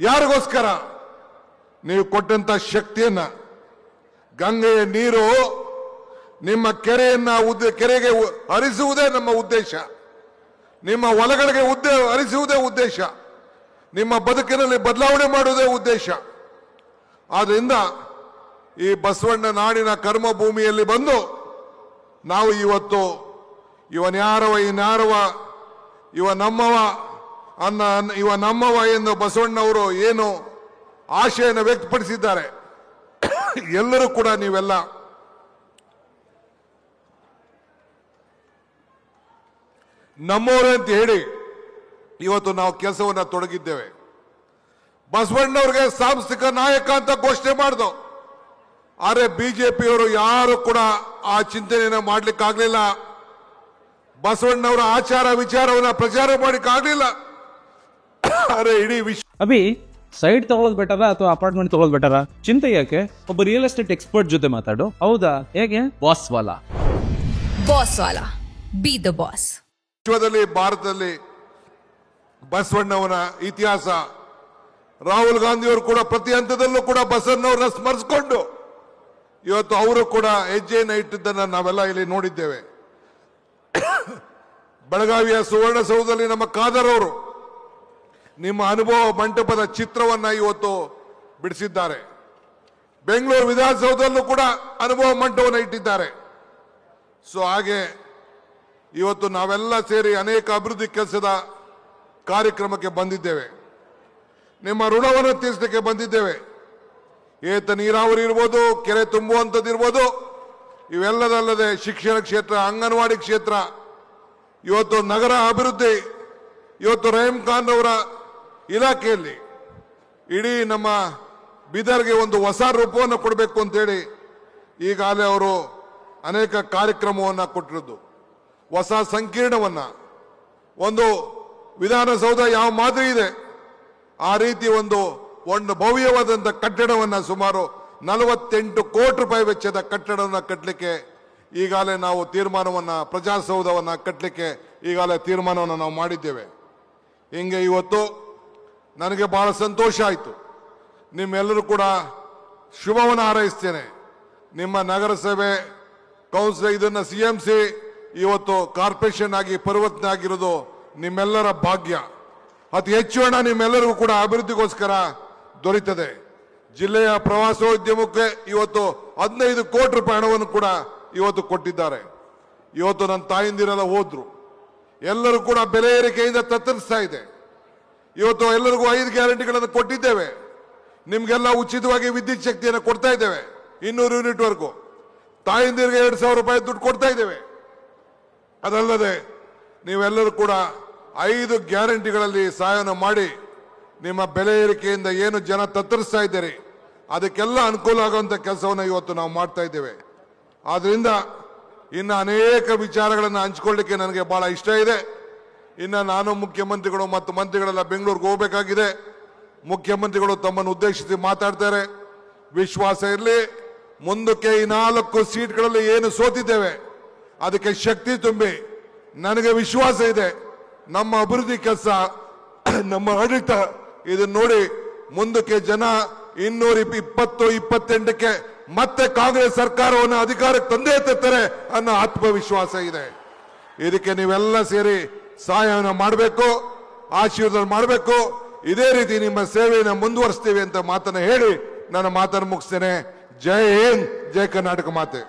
ಯಾರಿಗೋಸ್ಕರ? ನೀವು ಕೊಟ್ಟಂತ ಶಕ್ತಿಯನ್ನ, ಗಂಗೆಯ ನೀರು ನಿಮ್ಮ ಕೆರೆಗೆ ಹರಿಸುವುದೇ ನಮ್ಮ ಉದ್ದೇಶ, ನಿಮ್ಮ ಹೊಲಗಳಿಗೆ ಹರಿಸುವುದೇ ಉದ್ದೇಶ, ನಿಮ್ಮ ಬದುಕಿನಲ್ಲಿ ಬದಲಾವಣೆ ಮಾಡುವುದೇ ಉದ್ದೇಶ. ಆದ್ರಿಂದ ಈ ಬಸವಣ್ಣ ನಾಡಿನ ಕರ್ಮಭೂಮಿಯಲ್ಲಿ ಬಂದು ನಾವು ಇವತ್ತು ಇವನ್ಯಾರವ ಇವ ನಮ್ಮವ ಎಂದು ಬಸವಣ್ಣವರು ಏನು ಆಶೆಯನ್ನು ವ್ಯಕ್ತಪಡಿಸಿದ್ದಾರೆ, ಎಲ್ಲರೂ ಕೂಡ ನೀವೆಲ್ಲ ನಮ್ಮವರೇ ಅಂತ ಹೇಳಿ ಇವತ್ತು ನಾವು ಕೆಲಸವನ್ನ ತೊಡಗಿದ್ದೇವೆ. ಬಸವಣ್ಣವ್ರಿಗೆ ಸಾಂಸ್ಥಿಕ ನಾಯಕ ಅಂತ ಘೋಷಣೆ ಮಾಡ್ದು, ಆದರೆ ಬಿಜೆಪಿಯವರು ಯಾರು ಕೂಡ ಆ ಚಿಂತನೆಯನ್ನು ಮಾಡ್ಲಿಕ್ಕಾಗ್ಲಿಲ್ಲ. ಬಸವಣ್ಣವರ ಆಚಾರ ವಿಚಾರವನ್ನ ಪ್ರಚಾರ ಮಾಡ್ಲಿಕ್ಕಾಗ್ಲಿಲ್ಲ. ಅರೆ ಇಡೀ ವಿಶ್ವ ಅಭಿ ಸೈಡ್ ತಗೊಳ್ಳೋದು ಬೆಟರ ಅಥವಾ ಅಪಾರ್ಟ್ಮೆಂಟ್ ತಗೊಳ್ಳೋದು ಬೆಟರ? ಚಿಂತೆ ಯಾಕೆ? ಒಬ್ಬ ರಿಯಲ್ ಎಸ್ಟೇಟ್ ಎಕ್ಸ್ಪರ್ಟ್ ಜೊತೆ ಮಾತಾಡು. ಹೌದಾ? ಹೇಗೆ? Boss Vala B the boss. ವಿಶ್ವದಲ್ಲಿ, ಭಾರತದಲ್ಲಿ ಬಸವಣ್ಣವನ ಇತಿಹಾಸ, ರಾಹುಲ್ ಗಾಂಧಿಯವರು ಕೂಡ ಪ್ರತಿ ಹಂತದಲ್ಲೂ ಕೂಡ ಬಸವಣ್ಣವ್ರನ್ನ ಸ್ಮರಿಸಿಕೊಂಡು ಇವತ್ತು ಅವರು ಕೂಡ ಹೆಜ್ಜೆಯನ್ನು ಇಟ್ಟಿದ್ದನ್ನು ನಾವೆಲ್ಲ ಇಲ್ಲಿ ನೋಡಿದ್ದೇವೆ. ಬೆಳಗಾವಿಯ ಸುವರ್ಣಸೌಧದಲ್ಲಿ ನಮ್ಮ ಖಾದರ್ ಅವರು ನಿಮ್ಮ ಅನುಭವ ಮಂಟಪದ ಚಿತ್ರವನ್ನ ಇವತ್ತು ಬಿಡಿಸಿದ್ದಾರೆ. ಬೆಂಗಳೂರು ವಿಧಾನಸೌಧದಲ್ಲೂ ಕೂಡ ಅನುಭವ ಮಂಟಪವನ್ನು ಇಟ್ಟಿದ್ದಾರೆ. ಸೊ ಹಾಗೆ ಇವತ್ತು ನಾವೆಲ್ಲ ಸೇರಿ ಅನೇಕ ಅಭಿವೃದ್ಧಿ ಕೆಲಸದ ಕಾರ್ಯಕ್ರಮಕ್ಕೆ ಬಂದಿದ್ದೇವೆ. ನಿಮ್ಮ ಋಣವನ್ನು ತೀರಿಸಲಿಕ್ಕೆ ಬಂದಿದ್ದೇವೆ. ಏತ ನೀರಾವರಿ ಇರ್ಬೋದು, ಕೆರೆ ತುಂಬುವಂಥದ್ದು ಇರ್ಬೋದು, ಇವೆಲ್ಲದಲ್ಲದೆ ಶಿಕ್ಷಣ ಕ್ಷೇತ್ರ, ಅಂಗನವಾಡಿ ಕ್ಷೇತ್ರ, ಇವತ್ತು ನಗರ ಅಭಿವೃದ್ಧಿ, ಇವತ್ತು ರಹೀಂ ಖಾನ್ ಅವರ ಇಲಾಖೆಯಲ್ಲಿ ಇಡೀ ನಮ್ಮ ಬೀದರ್ಗೆ ಒಂದು ಹೊಸ ರೂಪವನ್ನು ಕೊಡಬೇಕು ಅಂತೇಳಿ ಈಗಾಗಲೇ ಅವರು ಅನೇಕ ಕಾರ್ಯಕ್ರಮವನ್ನು ಕೊಟ್ಟಿರೋದು. ಹೊಸ ಸಂಕೀರ್ಣವನ್ನ, ಒಂದು ವಿಧಾನಸೌಧ ಯಾವ ಮಾದರಿ ಇದೆ ಆ ರೀತಿ ಒಂದು ಭವ್ಯವಾದಂಥ ಕಟ್ಟಡವನ್ನು, ಸುಮಾರು 48 ಕೋಟಿ ರೂಪಾಯಿ ವೆಚ್ಚದ ಕಟ್ಟಡವನ್ನು ಕಟ್ಟಲಿಕ್ಕೆ ಈಗಾಗಲೇ ನಾವು ತೀರ್ಮಾನವನ್ನು, ಪ್ರಜಾಸೌಧವನ್ನು ಕಟ್ಟಲಿಕ್ಕೆ ಈಗಾಗಲೇ ತೀರ್ಮಾನವನ್ನು ನಾವು ಮಾಡಿದ್ದೇವೆ. ಹಿಂಗೆ ಇವತ್ತು ನನಗೆ ಬಹಳ ಸಂತೋಷ ಆಯಿತು. ನಿಮ್ಮೆಲ್ಲರೂ ಕೂಡ ಶುಭವನ್ನು ಹಾರೈಸ್ತೇನೆ. ನಿಮ್ಮ ನಗರಸಭೆ ಕೌನ್ಸಿಲ್ ಇದನ್ನು CMC ಇವತ್ತು ಕಾರ್ಪೊರೇಷನ್ ಆಗಿ ಪರಿವರ್ತನೆ ಆಗಿರೋದು ನಿಮ್ಮೆಲ್ಲರ ಭಾಗ್ಯ. ಅತಿ ಹೆಚ್ಚು ಹಣ ನಿಮ್ಮೆಲ್ಲರಿಗೂ ಕೂಡ ಅಭಿವೃದ್ಧಿಗೋಸ್ಕರ ದೊರೆಯುತ್ತದೆ. ಜಿಲ್ಲೆಯ ಪ್ರವಾಸೋದ್ಯಮಕ್ಕೆ ಇವತ್ತು 15 ಕೋಟಿ ರೂಪಾಯಿ ಹಣವನ್ನು ಕೂಡ ಇವತ್ತು ಕೊಟ್ಟಿದ್ದಾರೆ. ಇವತ್ತು ನನ್ನ ತಾಯಿಂದಿರೆಲ್ಲ ಹೋದ್ರು, ಎಲ್ಲರೂ ಕೂಡ ಬೆಲೆ ಏರಿಕೆಯಿಂದ ತತ್ತರಿಸ್ತಾ ಇದೆ. ಇವತ್ತು ಎಲ್ಲರಿಗೂ 5 ಗ್ಯಾರಂಟಿಗಳನ್ನು ಕೊಟ್ಟಿದ್ದೇವೆ. ನಿಮ್ಗೆಲ್ಲ ಉಚಿತವಾಗಿ ವಿದ್ಯುತ್ ಶಕ್ತಿಯನ್ನು ಕೊಡ್ತಾ ಇದ್ದೇವೆ, 200 ಯೂನಿಟ್ ವರೆಗೂ. ತಾಯಿಂದಿರಿಗೆ 2,000 ರೂಪಾಯಿ ದುಡ್ಡು ಕೊಡ್ತಾ ಇದ್ದೇವೆ. ಅದಲ್ಲದೆ ನೀವೆಲ್ಲರೂ ಕೂಡ 5 ಗ್ಯಾರಂಟಿಗಳಲ್ಲಿ ಸಹಾಯವನ್ನು ಮಾಡಿ ನಿಮ್ಮ ಬೆಲೆ ಏರಿಕೆಯಿಂದ ಏನು ಜನ ತತ್ತರಿಸ್ತಾ ಇದ್ದೀರಿ ಅದಕ್ಕೆಲ್ಲ ಅನುಕೂಲ ಆಗುವಂಥ ಕೆಲಸವನ್ನು ಇವತ್ತು ನಾವು ಮಾಡ್ತಾ ಇದ್ದೇವೆ. ಆದ್ರಿಂದ ಇನ್ನು ಅನೇಕ ವಿಚಾರಗಳನ್ನು ಹಂಚಿಕೊಳ್ಳಿಕ್ಕೆ ನನಗೆ ಬಹಳ ಇಷ್ಟ ಇದೆ. ಇನ್ನು ನಾನು ಮುಖ್ಯಮಂತ್ರಿಗಳು ಮತ್ತು ಮಂತ್ರಿಗಳೆಲ್ಲ ಬೆಂಗಳೂರಿಗೆ ಹೋಗಬೇಕಾಗಿದೆ. ಮುಖ್ಯಮಂತ್ರಿಗಳು ತಮ್ಮನ್ನು ಉದ್ದೇಶಿಸಿ ಮಾತಾಡ್ತಾರೆ. ವಿಶ್ವಾಸ ಇರಲಿ, ಮುಂದಕ್ಕೆ ಈ 4 ಸೀಟ್ಗಳಲ್ಲಿ ಏನು ಸೋತಿದ್ದೇವೆ ಅದಕ್ಕೆ ಶಕ್ತಿ ತುಂಬಿ, ನನಗೆ ವಿಶ್ವಾಸ ಇದೆ ನಮ್ಮ ಅಭಿವೃದ್ಧಿ ಕೆಲಸ, ನಮ್ಮ ಆಡಳಿತ ಇದನ್ನ ನೋಡಿ ಮುಂದಕ್ಕೆ ಜನ 220-28ಕ್ಕೆ ಮತ್ತೆ ಕಾಂಗ್ರೆಸ್ ಸರ್ಕಾರವನ್ನು ಅಧಿಕಾರಕ್ಕೆ ತಂದೇ ತರ್ತಾರೆ ಅನ್ನೋ ಆತ್ಮವಿಶ್ವಾಸ ಇದೆ. ಇದಕ್ಕೆ ನೀವೆಲ್ಲ ಸೇರಿ ಸಹಾಯವನ್ನು ಮಾಡಬೇಕು, ಆಶೀರ್ವಾದ ಮಾಡಬೇಕು. ಇದೇ ರೀತಿ ನಿಮ್ಮ ಸೇವೆಯನ್ನು ಮುಂದುವರಿಸ್ತೀವಿ ಅಂತ ಮಾತನ್ನು ಹೇಳಿ ನನ್ನ ಮಾತನ್ನು ಮುಗಿಸ್ತೇನೆ. ಜೈ ಹಿಂದ್, ಜೈ ಕರ್ನಾಟಕ ಮಾತೆ.